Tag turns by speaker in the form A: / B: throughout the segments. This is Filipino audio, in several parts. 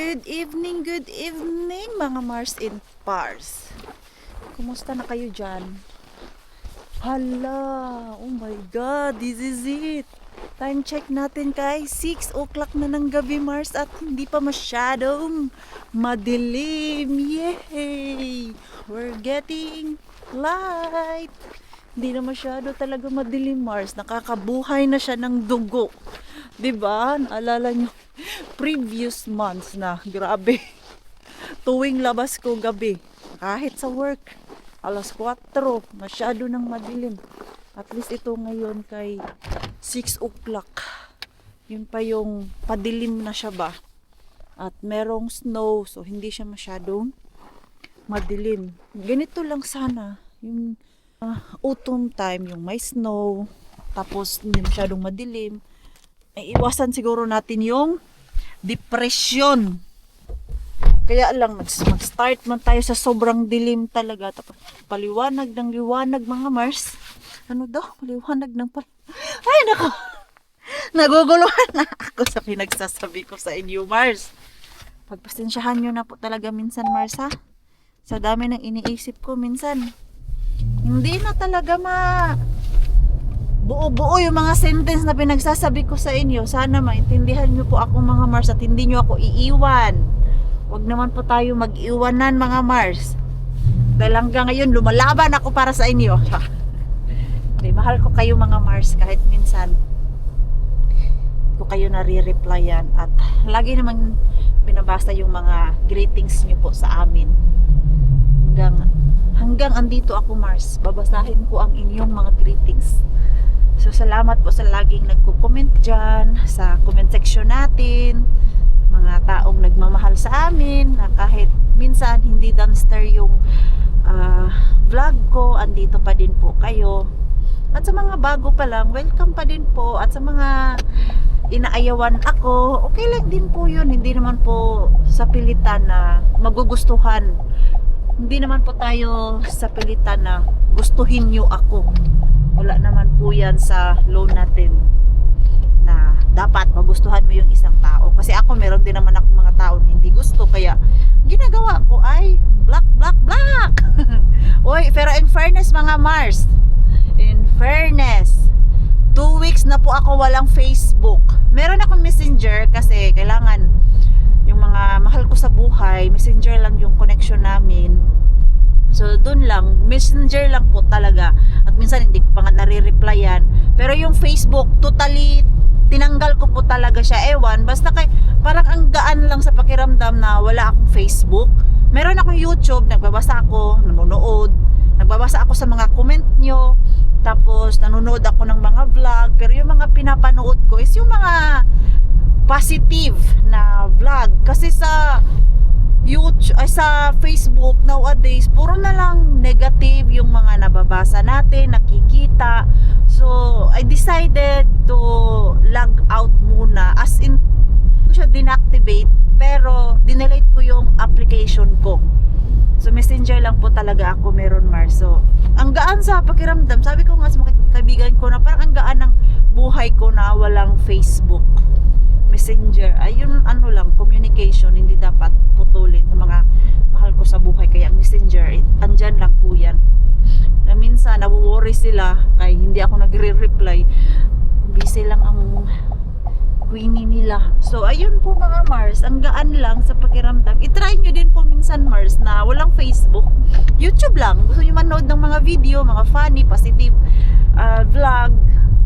A: Good evening mga Mars and Pars. Kumusta na kayo dyan? Hala, oh my God, this is it. Time check natin kay 6 o'clock na ng gabi Mars at hindi pa masyadong madilim. Yay! We're getting light. Hindi na masyado talaga madilim Mars. Nakakabuhay na siya ng dugo. 'Di ba? Naalala nyo previous months na grabe. Tuwing labas ko gabi, kahit sa work, alas 4, masyado nang madilim. At least ito ngayon kay 6 o'clock. Yun pa yung padilim na siya ba. At merong snow, so hindi siya masyadong madilim. Ganito lang sana yung autumn time, yung may snow, tapos hindi masyadong madilim. Ay iwasan siguro natin yung depression. Kaya lang mag-start man tayo sa sobrang dilim talaga. Tapos paliwanag ng liwanag mga Mars. Ano daw? Paliwanag ng Ay nako! Naguguluhan na ako sa pinagsasabi ko sa inyo Mars. Pagpasensyahan nyo na po talaga minsan Mars ha. Sa dami ng iniisip ko minsan. Hindi na talaga buo-buo yung mga sentence na pinagsasabi ko sa inyo. Sana maintindihan nyo po ako mga Mars at hindi nyo ako iiwan. Huwag naman po tayo mag-iwanan mga Mars. Dahil hanggang ngayon lumalaban ako para sa inyo. Hindi, mahal ko kayo mga Mars kahit minsan ko kayo nare-replyan at lagi naman binabasa yung mga greetings nyo po sa amin. Hanggang andito ako Mars, babasahin ko ang inyong mga greetings. So salamat po sa laging nagko-comment dyan sa comment section natin, mga taong nagmamahal sa amin na kahit minsan hindi dumpster yung vlog ko, andito pa din po kayo. At sa mga bago pa lang, welcome pa din po. At sa mga inaayawan ako, okay lang din po yun. Hindi naman po sa pilitan na magugustuhan. Hindi naman po tayo sa pilitan na gustuhin nyo ako. Wala naman po yan sa law natin na dapat magustuhan mo yung isang tao. Kasi ako meron din naman akong mga tao na hindi gusto. Kaya ginagawa ko ay black. Uy, pero in fairness mga Mars, in fairness, 2 weeks na po ako walang Facebook. Meron akong messenger kasi kailangan yung mga mahal ko sa buhay, messenger lang yung connection namin. So dun lang, messenger lang po talaga. At minsan hindi ko pa nga nare-replyan. Pero yung Facebook, totally tinanggal ko po talaga siya. Ewan, basta parang ang gaan lang sa pakiramdam na wala akong Facebook. Meron akong YouTube, nagbabasa ako, nanonood. Nagbabasa ako sa mga comment nyo. Tapos nanonood ako ng mga vlog. Pero yung mga pinapanood ko is yung mga positive na vlog. Kasi sa YouTube, sa Facebook nowadays, puro na lang negative yung mga nababasa natin, nakikita. So, I decided to log out muna. As in, ko siya dinactivate, pero dinelete ko yung application ko. So, messenger lang po talaga ako meron Mars. So, ang gaan sa pakiramdam, sabi ko nga sa mga kaibigan ko na parang ang gaan ng buhay ko na walang Facebook. Messenger, ayun ano lang, communication, hindi dapat putulin sa mga mahal ko sa buhay. Kaya messenger, andyan lang po yan. Na minsan, nawo-worry sila kaya hindi ako nagre-reply. Busy lang ang queenie nila. So, ayun po mga Mars, ang gaan lang sa pakiramdam. I-try nyo din po minsan Mars na walang Facebook. YouTube lang. Gusto nyo manood ng mga video, mga funny, positive vlog.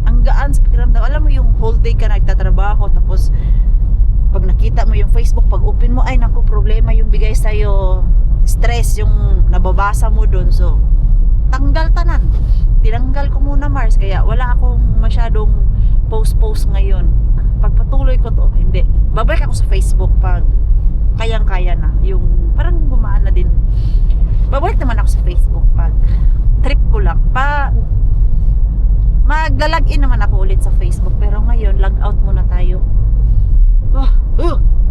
A: Ang gaan sa pakiramdam. Alam mo yung whole day ka nagtatrabaho, tapos pag nakita mo yung Facebook, pag open mo, ay naku, problema yung bigay sa'yo, stress yung nababasa mo dun. So tanggal tanan, tinanggal ko muna Mars, kaya wala akong masyadong post ngayon. Pagpatuloy ko to, hindi, babalik ako sa Facebook pag kayang-kaya na, yung parang gumaan na din. Babalik naman ako sa Facebook pag trip ko lang, maglalag-in naman ako ulit sa Facebook. Pero ngayon, log out muna tayo.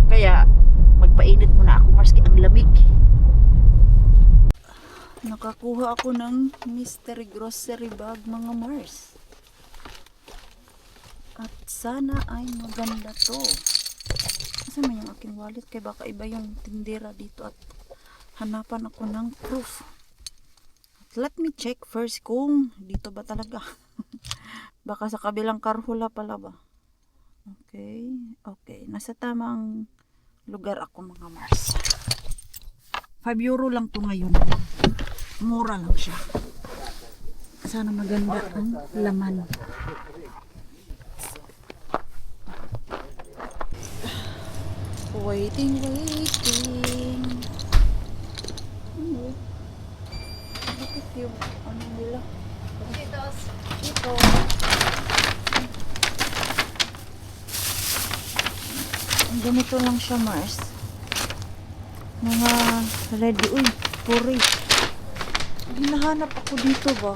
A: Kaya, magpainit muna ako, Mars, ang lamig. Nakakuha ako ng mystery grocery bag, mga Mars. At sana ay maganda to. Saan man yung aking wallet? Kaya baka iba yung tindera dito at hanapan ako ng proof. Let me check first kung dito ba talaga. Baka sa kabilang karhula pala ba? Okay. Okay. Nasa tamang lugar ako mga Mars. 5 euro lang to ngayon. Mura lang siya. Sana maganda ang laman. Waiting. Bakit yung ano nila? Ito. Ganito lang siya, Mars. Mga ready. Uy, porridge. Hinahanap ako dito ba?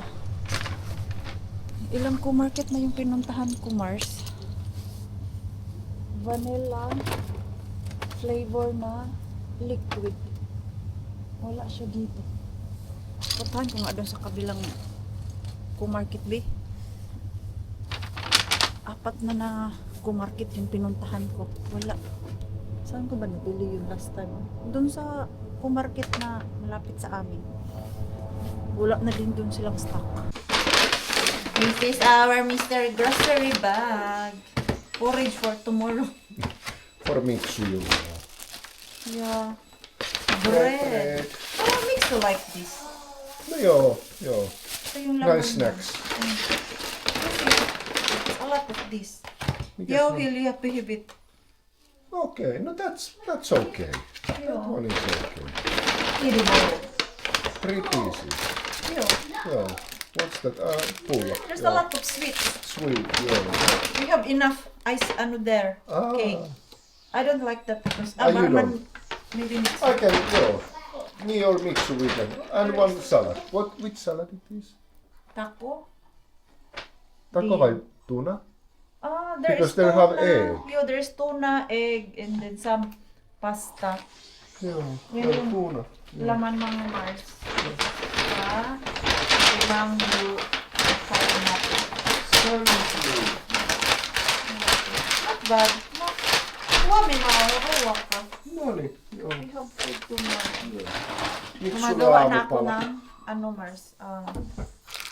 A: Ilang ko market na yung pinuntahan ko, Mars. Vanilla flavor na liquid. Wala siya dito. Puntahan ko nga doon sa kabilang co-market ba? 4 na co-market yung pinuntahan ko. Wala. Saan ko ba nabili yung last time? Doon sa co-market na malapit sa amin. Wala na din doon silang stock. This is our Mr. Grocery bag. Porridge for tomorrow.
B: For mixu.
A: Yeah. Bread. Oh, mix to like this.
B: Joo.
A: Ito yung laman
B: Nice
A: niya.
B: snacks.
A: A lot of this.
B: Mikäs
A: Yo,
B: on?
A: Hilja pihvit.
B: Okay, no that's okay. That
A: Joo.
B: one is okay.
A: Edible.
B: 3 pieces.
A: Yo.
B: Joo. What's that? Pulla.
A: There's a lot of sweets.
B: Sweet, joo.
A: We have enough ice there.
B: Ah.
A: Cake. I don't like that because
B: You don't?
A: maybe mix.
B: Okay, joo. Me or mixu with them. And one salad. Which salad it is?
A: Taco.
B: Taco vai tuna?
A: There
B: Because
A: is
B: they
A: tuna.
B: have egg.
A: Yo, there's tuna, egg, and then some pasta.
B: Joo.
A: Yun yung
B: Tuna.
A: laman mga Mars. Mango, pineapple. Not bad. Huwag may makakuha ka.
B: No niin, joo.
A: We have food tomorrow.
B: Miksi
A: Gumagawa
B: sulla
A: na ako
B: aamupala?
A: ng, Mars,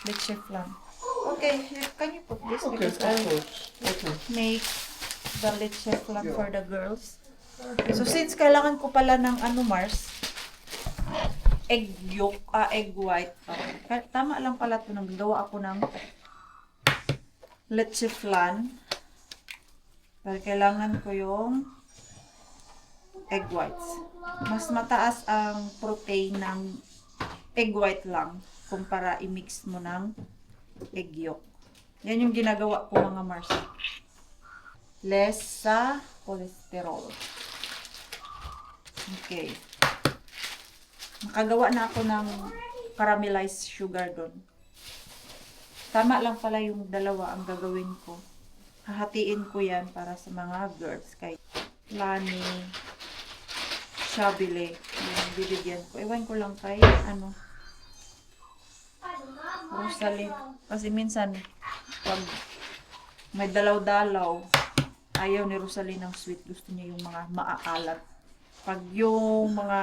A: leche flan. Okay, can you put this?
B: Okay,
A: Because
B: of
A: I'll
B: course. Okay.
A: make the leche flan
B: Yeah.
A: for the girls. So, since kailangan ko pala ng Mars, egg yolk, egg white. Tama lang pala ito, naggawa ako ng leche flan. Pero kailangan ko yung egg whites. Mas mataas ang protein ng egg white lang kumpara i-mix mo ng egg yolk. Yan yung ginagawa ko mga Mars. Less sa cholesterol. Okay. Makagawa na ako ng caramelized sugar doon. Tama lang pala yung dalawa ang gagawin ko. Hahatiin ko yan para sa mga girls. Kay Lani, Shabile, yung bibigyan ko. Ewan ko lang kay, Rosalie. Kasi minsan, pag may dalaw-dalaw, ayaw ni Rosalie ng sweet. Gusto niya yung mga maaalat. Pag yung mga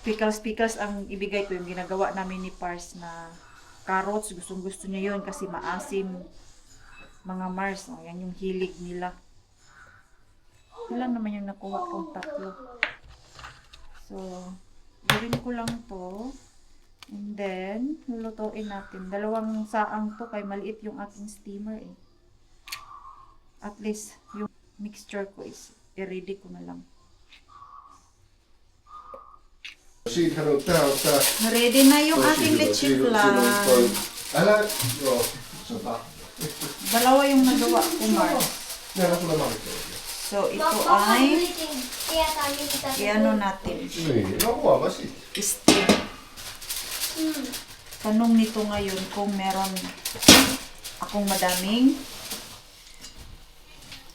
A: pickles ang ibigay ko, yung ginagawa namin ni Pars na carrots, gustong-gusto niya yun kasi maasim mga Mars. Oh, yan yung hilig nila. Ilan naman yung nakuha kong 3. So, gawin ko lang to. And then, lulutuin natin. 2 saang to kay maliit yung ating steamer eh. At least, yung mixture ko is i-ready ko na lang.
B: Siitähän on tää.
A: Ready na yung ating leche flan.
B: Älä, joo, sota.
A: 2 yung nagawa ko, Mars.
B: Meillä sulle maitoa.
A: So, ito ay i-ano natin.
B: Niin, no huomasit.
A: Steam. Tanong nito ngayon kung meron akong madaming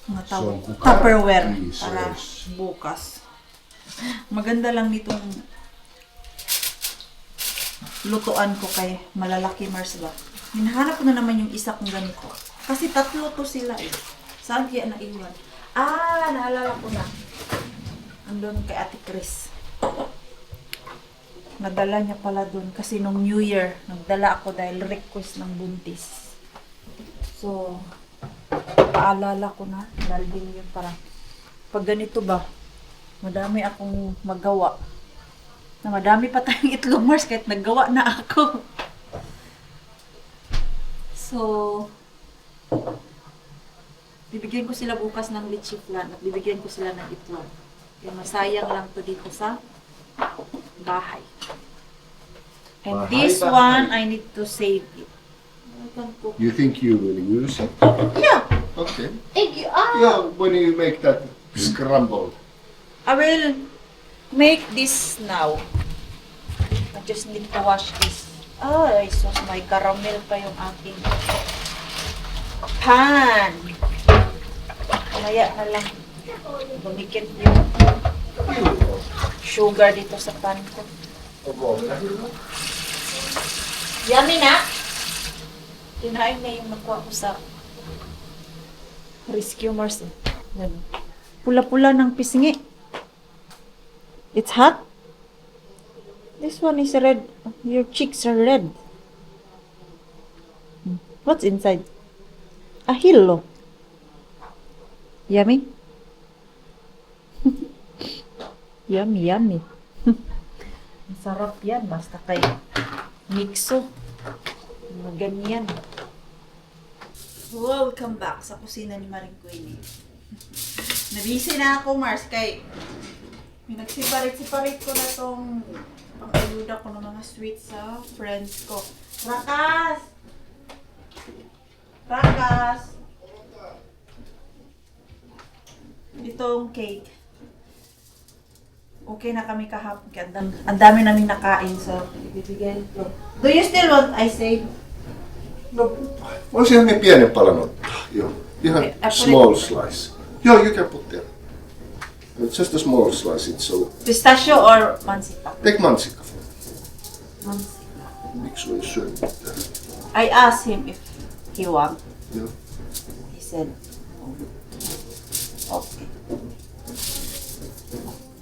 A: mga tawag,
B: So,
A: Tupperware
B: Jesus.
A: para bukas. Maganda lang nitong lutuan ko kay malalaki Mars ba. Hinahanap ko na naman yung isa kong ganito. Kasi 3 to sila eh. Saan kaya naiwan? Naalala ko na. Andun kay Ate Chris. Nadala niya pala dun kasi nung New Year, nagdala ako dahil request ng buntis. So, paalala ko na, dahil din yun para pag ganito ba, madami akong magawa. Na madami pa tayong itlog Mars kahit naggawa na ako. So, bibigyan ko sila bukas ng leche flan at bibigyan ko sila ng itlog. Kaya masayang lang to dito sa bahay. And this one, I need to save it. I can cook.
B: You think you will use it?
A: Yeah.
B: Okay.
A: Egg,
B: Yeah, when you make that scramble.
A: I will make this now. I just need to wash this. Ay, sus, may caramel pa yung ating pan. Kaya na lang dumikit yung sugar dito sa pan ko. Yummy na! Kinain na yung nakuha ko sa Rescue Mars. Yan. Pula-pula ng pisngi. It's hot. This one is red. Your cheeks are red. What's inside? A hillo. Yummy? Yummy, yummy. Ang sarap yan. Basta kay mixo. Mga ganyan. Welcome back sa kusina ni Maring Queenie. Nabisi na ako, Mars, kay nagsiparit-siparit ko na tong pang-ayuda ko ng mga sweets sa friends ko. Rakas! Rakas! Itong cake. Okay na kami kahapon. Ang dami namin nakain, so ibibigay ito. Do you still want I save?
B: No, voisi me pienen palan ottaa. Joo. Ihan small slice. Joo, you can put there. Just a small slice. It's so.
A: Pistachio or mansipa?
B: Take mansikka.
A: Mansipa.
B: Miksi ei syö mitään?
A: I asked him if he want.
B: Joo.
A: He said, okay.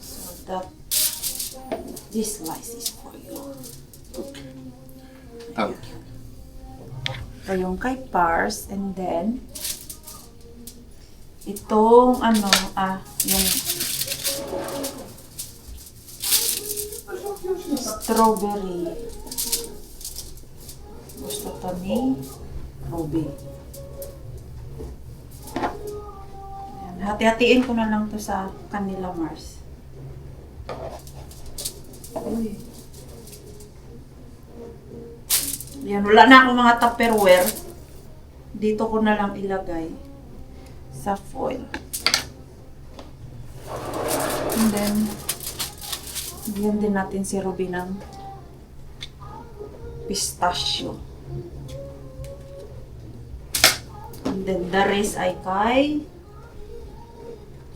A: So that this slice is for you.
B: Okay. Thank you.
A: Ito yung kay Pars, and then itong yung strawberry. Gusto to ni Ruby. Ayan, hati-hatiin ko na lang to sa kanila, Mars. Uy. Yan, wala na akong mga Tupperware. Dito ko na lang ilagay sa foil. And then, bigyan din natin si Ruby ng pistachio. And then, the rest ay kay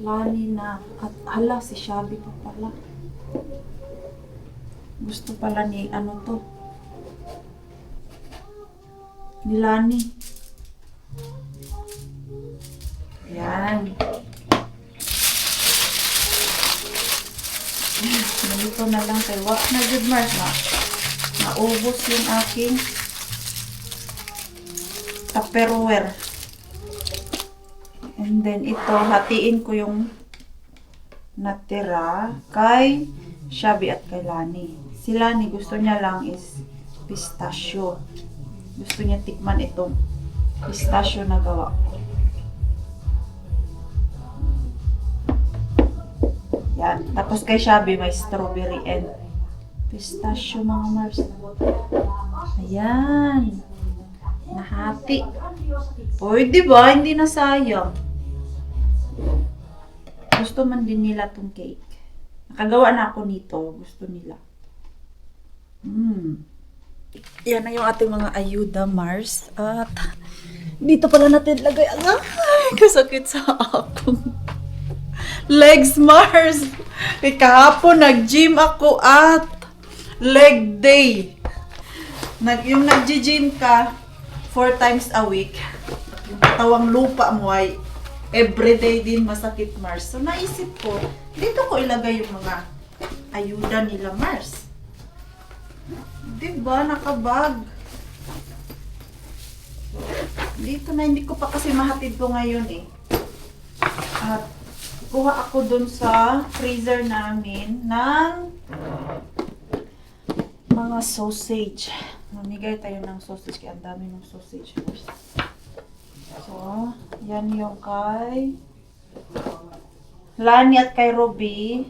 A: Lani na. At hala, si Shabby pa pala. Gusto pala ni ano to? Ni Lani. Yan. Nalito na lang kay Wak na good Mars na. Naubos yung aking Tupperware. And then ito, hatiin ko yung natira kay Shabby at kay Lani. Si Lani gusto niya lang is pistachio. Gusto niya tikman itong pistachio na gawa ko. Yan. Tapos kay Shabby may strawberry and pistachio, mga Mars. Ayan. Nahati. Pwede ba? Hindi na sayang. Gusto man din nila tong cake. Nakagawa na ako nito. Gusto nila. Yan na yung ating mga ayuda, Mars. At dito pala natin lagay. Ay, kasakit sa akong legs, Mars. Kaya kahapon nag-gym ako at leg day. Yung nag-gym ka 4 times a week, yung katawang lupa mo ay everyday din masakit, Mars. So, naisip ko, dito ko ilagay yung mga ayuda nila, Mars. Diba? Nakabag. Dito na, hindi ko pa kasi mahatid ko ngayon eh. At kuha ako dun sa freezer namin ng mga sausage. Mamigay tayo ng sausage kaya ang dami ng sausage first. So, yan yung kay Lani at kay Ruby.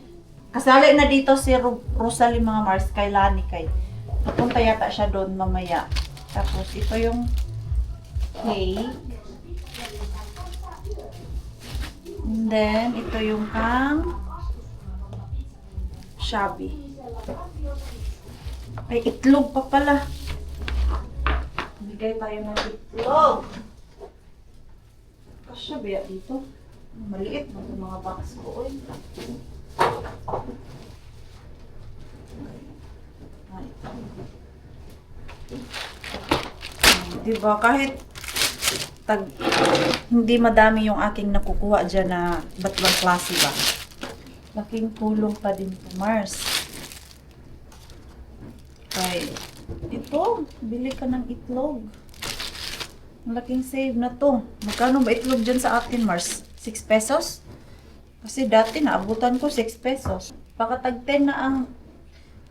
A: Kasali na dito si Rosalie mga Mars kay Lani kay. Napunta yata siya doon mamaya. Tapos ito yung cake. And then, ito yung kang Shabby. Ay, itlog pa pala. Bigay tayo ng itlog. Kasya ba dito? Maliit mo itong mga box ko. Ay. Diba, kahit hindi madami yung aking nakukuha dyan na ba't bang klase ba? Laking tulong pa din po, Mars. Ay, ito, bili ka ng itlog. Malaking save na to. Magkano ba itlog dyan sa atin, Mars? 6 pesos? Kasi dati naabutan ko 6 pesos. Pakatag 10 na ang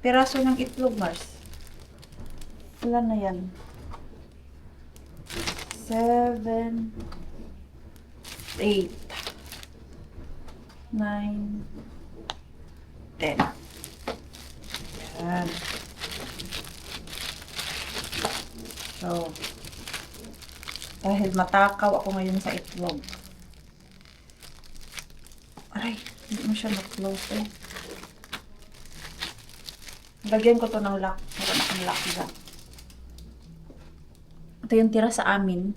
A: piraso ng itlog, Mars. Ilan na yan? 7, 8, 9, 10. Yan. So, dahil matakaw ako ngayon sa itlog. Aray, hindi mo siya na-close eh. Lagyan ko to ng lock. Meron akong lock dyan. Ito yung tira sa amin.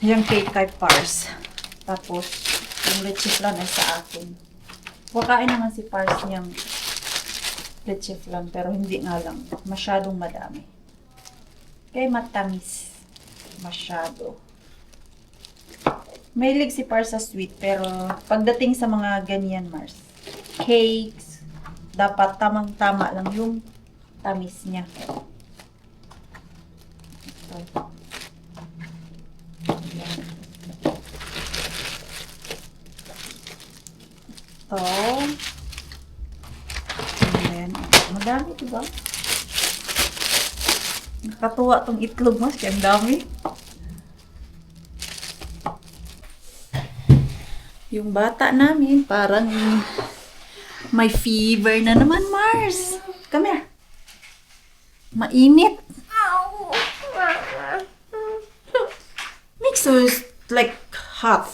A: Yung cake kay Pars. Tapos, yung leche flan ay sa akin. Wakain naman si Pars niyang leche flan, pero hindi nga lang. Masyadong madami. Kaya matamis. Masyado. Mahilig si Pars sa sweet, pero pagdating sa mga ganyan, Mars, cakes, dapat tamang-tama lang yung tamis niya. Ito. Ito. And then, madami, diba? Nakatuwa tong itlog, Mars, kaya ang dami. Yung bata namin, parang may fever na naman, Mars. Come here. Mainit. Makes us like hot.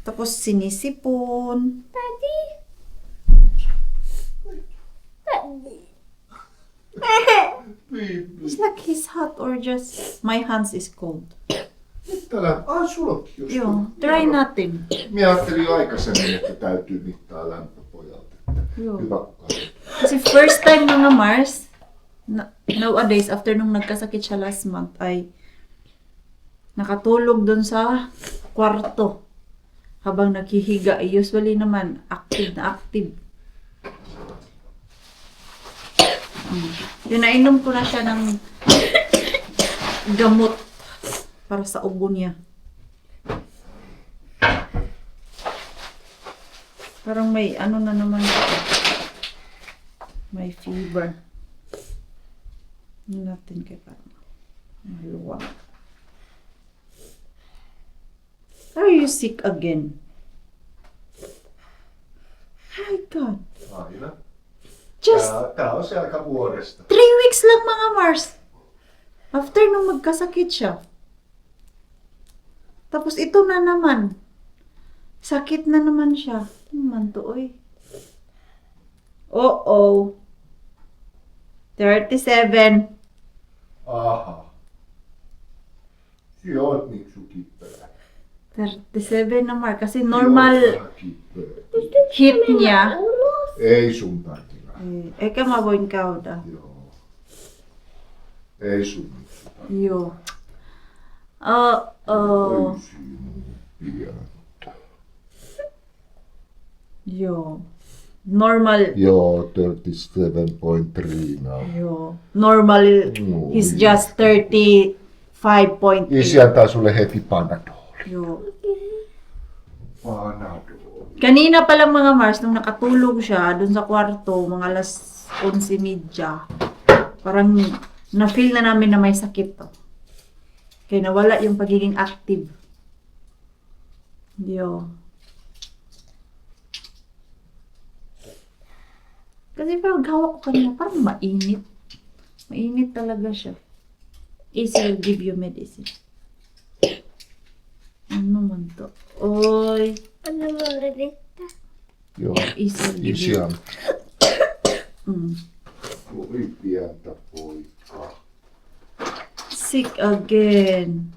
A: Tapos sinisipon.
C: Daddy.
A: It's like he's hot or just my hands is cold.
B: Täällä, sullakin just.
A: Joo, try natin.
B: Minä ajattelin jo aikaisemmin, että täytyy mittaa lämpö pojalta.
A: Joo.
B: Hyvä kukaan.
A: Kasi first time mga Mars, nowadays, after nung nagkasakit siya last month, ay nakatulog dun sa kwarto habang naghihiga. Usually naman, active na active. Yun, nainom ko na siya ng gamot para sa ubo niya. Parang may ano na naman siya. May fever. Hindi natin kay parang maluwag. Are you sick again? My God.
B: Aina.
A: Just
B: Tää on se aika vuodesta.
A: 3 weeks lang mga Mars. After nung magkasakit siya. Tapos ito na naman. Sakit na naman siya. Naman to, oy. Oh. 37.
B: Aha. Sinä oot Miksu kippelä.
A: 37 na Mar. Kasi normal
B: Vähän kippelä.
A: heat niya.
B: Ei sun takia.
A: Eikä mä voin käydä.
B: Joo. Ei sun Miksu.
A: Joo. Oh.
B: Oi, sinun pientä.
A: Yo. Normal.
B: Joo, 37.3 now.
A: Yo. Normal.
B: No,
A: He's
B: yes.
A: just 35.8.
B: Isi antaa sulle heti Panadol.
A: Yo.
B: Panadol.
A: Kanina pa lang mga Mars, nung nakatulog siya dun sa kwarto, mga alas 11:30, parang na-feel na namin na may sakit to. Kaya nawala yung pagiging active. Yo. Kasi pag hawak ko kanina, parang mainit. Mainit talaga siya. Easy will give you medicine. Ano man to? Oy.
C: Ano mo rin?
B: Joo,
A: Easy will give
B: isi
A: you.
B: on.
A: Mm.
B: Oi, pientä poikaa.
A: Sick again.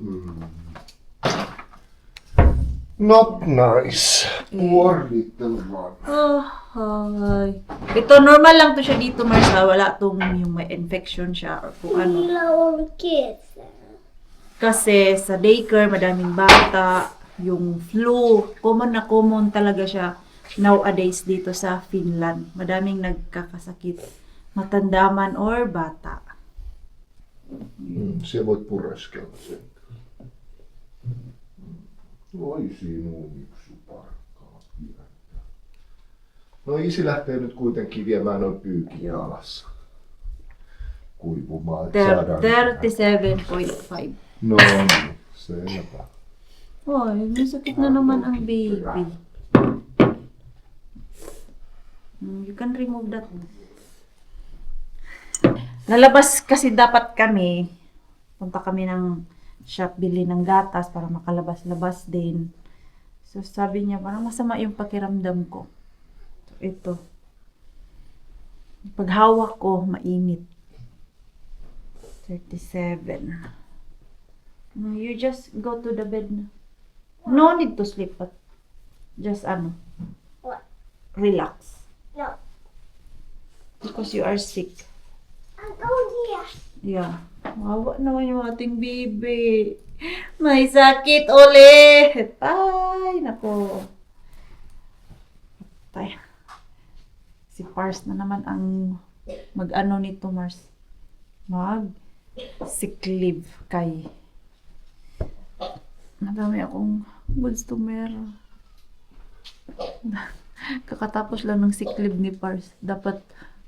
B: Not nice. Poor little one.
A: Oh, hi. Ito, normal lang to siya dito, Marsa. Wala tong yung may infection siya or kung ano.
C: Long kids.
A: Kasi sa daycare, madaming bata. Yung flu, common talaga siya nowadays dito sa Finland. Madaming nagkakasakit. Matanda man or bata.
B: Se voit pureskella sen. Oi sinun yksi parkkaa pientä. No isi lähtee nyt kuitenkin viemään noin pyykin alas. Kuivumaan, että saadaan...
A: 37.5.
B: No niin, selvä.
A: Hoy, may sakit na naman ang baby. You can remove that. Lalabas kasi dapat kami. Punta kami ng shop, bili ng gatas para makalabas-labas din. So sabi niya, parang masama yung pakiramdam ko. So, ito. Paghawak ko, mainit. 37. No, you just go to the bed na. No need to sleep, but just
C: What?
A: relax.
C: No.
A: Because you are sick.
C: I'm going here.
A: Yeah. Wawa naman yung ating baby. May sakit ulit. Ay, nako. Tay. Si Pars na naman ang mag-ano nito, Mars. Sick leave kay. Madami akong customer. Kakatapos lang ng sick leave ni Pars. Dapat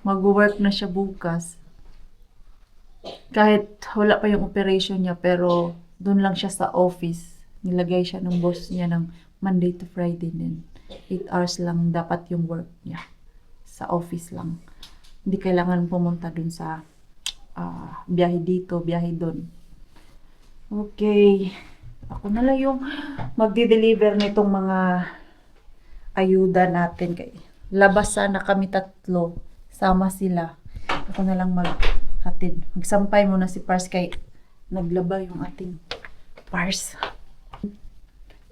A: mag-work na siya bukas. Kahit wala pa yung operation niya, pero doon lang siya sa office. Nilagay siya ng boss niya ng Monday to Friday din. 8 hours lang dapat yung work niya. Sa office lang. Hindi kailangan pumunta dun sa biyahe dito, biyahe doon. Okay. Ako na lang yung magdi-deliver nitong mga ayuda natin. Kay labas sana kami tatlo. Sama sila. Ako na lang maghatid. Magsampay muna si Pars kay naglaba yung ating Pars.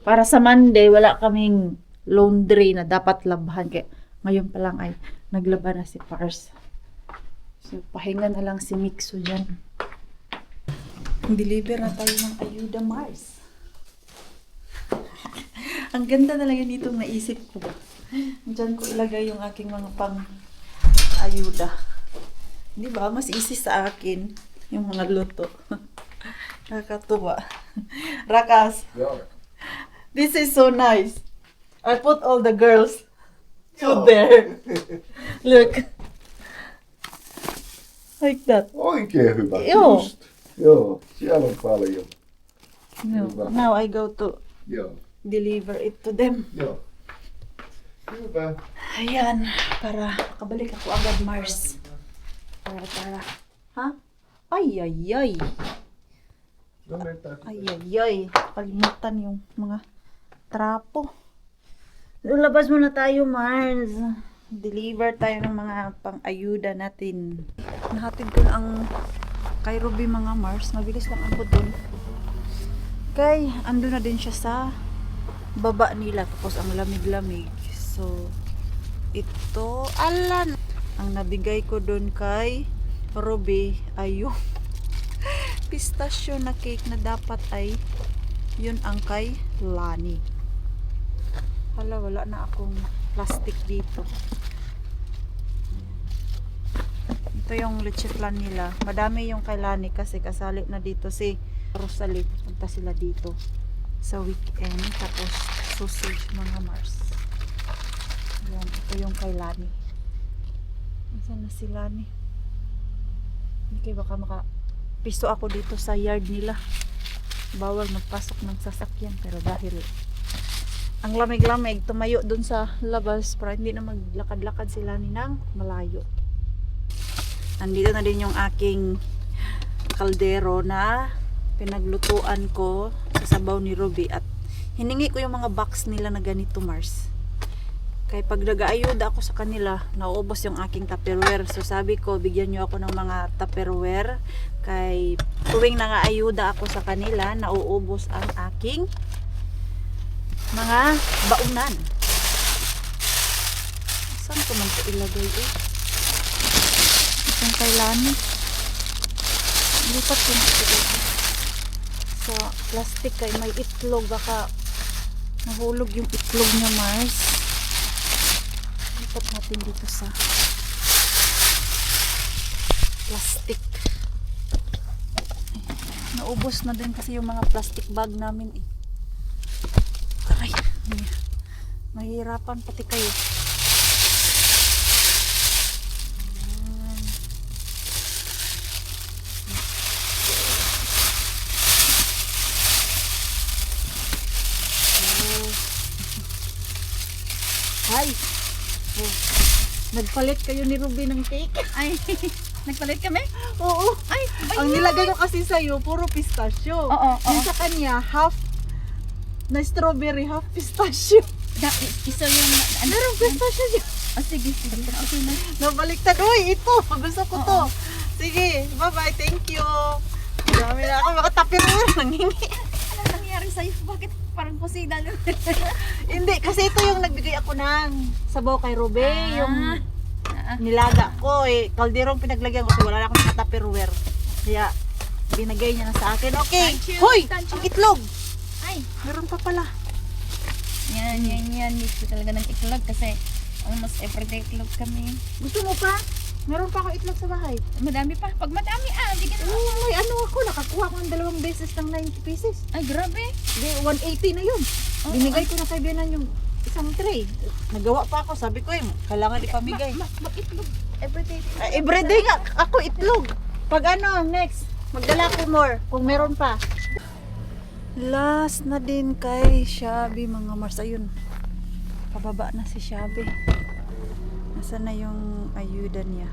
A: Para sa Monday, wala kaming laundry na dapat labhan. Kaya ngayon pa lang ay naglaba na si Pars. So, pahinga na lang si Mixo dyan. Deliver na tayo ng ayuda, Mars. Ang ganda talaga nitong naisip ko. Diyan ko ilagay yung aking mga pang-ayuda. Di ba? Mas easy sa akin yung mga luto. Nakakatuwa. Rakas,
B: Joo.
A: this is so nice. I put all the girls food there. Look. Like that.
B: Oikein hyvä.
A: Joo.
B: Just. Joo, siellä on paljon.
A: No,
B: Hyvä.
A: now I go to
B: Joo.
A: deliver it to them.
B: Joo. Hyvä.
A: Ayan, para makabalik ako agad, Mars. Para. Ha? Ay.
B: No lentää.
A: Ay. Kalimutan yung mga trapo. Labas muna tayo, Mars. Deliver tayo ng mga pang-ayuda natin. Nahatid ko na ang kay Ruby mga Mars. Mabilis lang ako dun. Kay, ando na din siya sa baba nila. Tapos ang lamig-lamig. So, ito, alan. Ang nabigay ko dun kay Ruby ay yung pistachio na cake na dapat ay yun ang kay Lani. Hala, wala na akong plastic dito. Ito yung leche flan nila. Madami yung kay Lani kasi kasali na dito si Rosalie. Punta sila dito sa weekend. Tapos sausage mga Mars. Yan, ito yung kay Lani. Nasaan na si Lani? Hindi kayo baka piso ako dito sa yard nila. Bawal magpasok ng sasakyan. Pero dahil ang lamig-lamig, tumayo dun sa labas para hindi na maglakad-lakad sila ni nang malayo. Nandito na din yung aking kaldero na pinaglutuan ko sa sabaw ni Ruby at hiningi ko yung mga box nila na ganito Mars. Kaya pag nag-aayuda ako sa kanila, nauubos yung aking Tupperware. So sabi ko, bigyan nyo ako ng mga Tupperware. Kay tuwing nangaayuda ako sa kanila, nauubos ang aking mga baunan. Saan ko man ito ilagay eh? Itong kay Lani. Lipat ko na ito dito. Sa plastic kay may itlog. Baka nahulog yung itlog niya Mars. Lipat natin dito sa plastic. Naubos na din kasi yung mga plastic bag namin eh. Aray, mahirapan pati kayo. Ay! Oh. Nagpalit kayo ni Ruby ng cake?
D: Ay, nagpalit kami?
A: Oo.
D: Ay,
A: Ang nilagay ko kasi sa'yo, puro pistachio.
D: Oo,
A: Yung sa kanya, half na strawberry, half pistachio.
D: Isa yung...
A: Merong pistachio dyan.
D: Oh, sige. Okay na.
A: Nabaliktad. Uy, ito. Gusto ko to. Sige, bye-bye. Thank you. Dami na ako. Makatapirware. Nanghingi.
D: Anong nangyari sa'yo? Bakit parang kusina?
A: Hindi, kasi ito yung nagbigay ako ng sabaw kay Ruby. Yung
D: Ah.
A: nilaga ko eh. Kalderong pinaglagyan ko kasi wala na akong nakatapirware. Kaya, binagay niya na sa akin. Okay.
D: Thank you.
A: Hoy!
D: Thank you.
A: Ang itlog!
D: Ay,
A: Meron pa pala.
D: yan. Gusto talaga ng iklog kasi almost everyday iklog kami.
A: Gusto mo pa? Meron pa ako itlog sa bahay.
D: Madami pa. Pag madami, bigyan mo.
A: Uy, ano ako? Nakakuha ko ng 2 beses ng 90 pieces.
D: Ay, grabe.
A: Di, 180 na yun. Binigay ko na kay Bianan yung isang tray. Nagawa pa ako. Sabi ko kailangan ipamigay.
D: Mag-itlog everyday.
A: Everyday nga ako itlog. Pag next, magdala ko more kung meron pa. Last na din kay Shabby mga Mars. Ayun. Pababa na si Shabby. Nasaan na yung ayuda niya?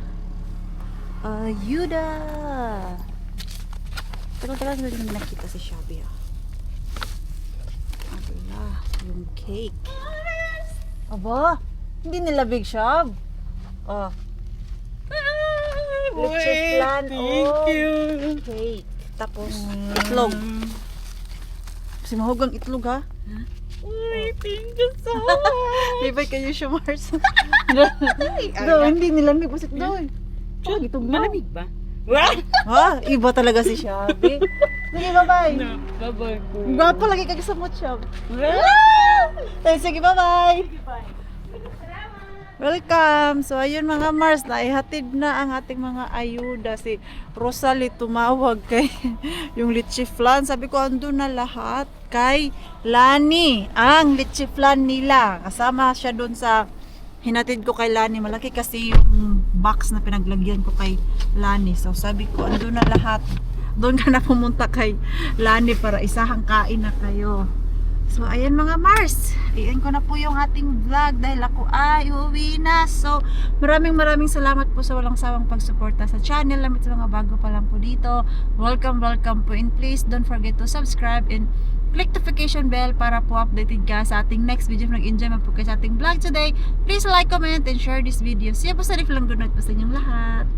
A: Ayuda! Tagal-tagal na din nakita si Shabby Ala, yung cake. Aba, hindi nila big shop. Oh. Leche flan. Thank you. Cake. Tapos, itlog. Kasi mahugang itlog ha.
D: Ay, thank you so much.
A: Libay kayo siya, Mars. Hindi nilamig. Basit daw eh. Itong
D: Malamig ba?
A: Ha? Iba talaga si Shabby. Sige, bye-bye.
D: Bye-bye po.
A: Gwapo lagi kag sa Shab. Sige, bye-bye. Welcome. So, ayun mga Mars, naihatid na ang ating mga ayuda. Si Rosalie tumawag kay yung leche flan. Sabi ko, andun na lahat kay Lani. Ang leche flan nila. Kasama siya dun sa hinatid ko kay Lani. Malaki kasi yung box na pinaglagyan ko kay Lani. So, sabi ko, andun na lahat. Doon ka na pumunta kay Lani para isahang kain na kayo. So, ayan mga Mars. Iyan ko na po yung ating vlog dahil ako ay uuwi na. So, maraming salamat po sa walang sawang pagsuporta sa channel. Lamit sa mga bago pa lang po dito. Welcome po. And please don't forget to subscribe and click notification bell para po updated ka sa ating next video. Nag-enjoy man po kayo sa ating vlog today. Please like, comment, and share this video. See you po sa next vlog. Good night po sa inyong lahat.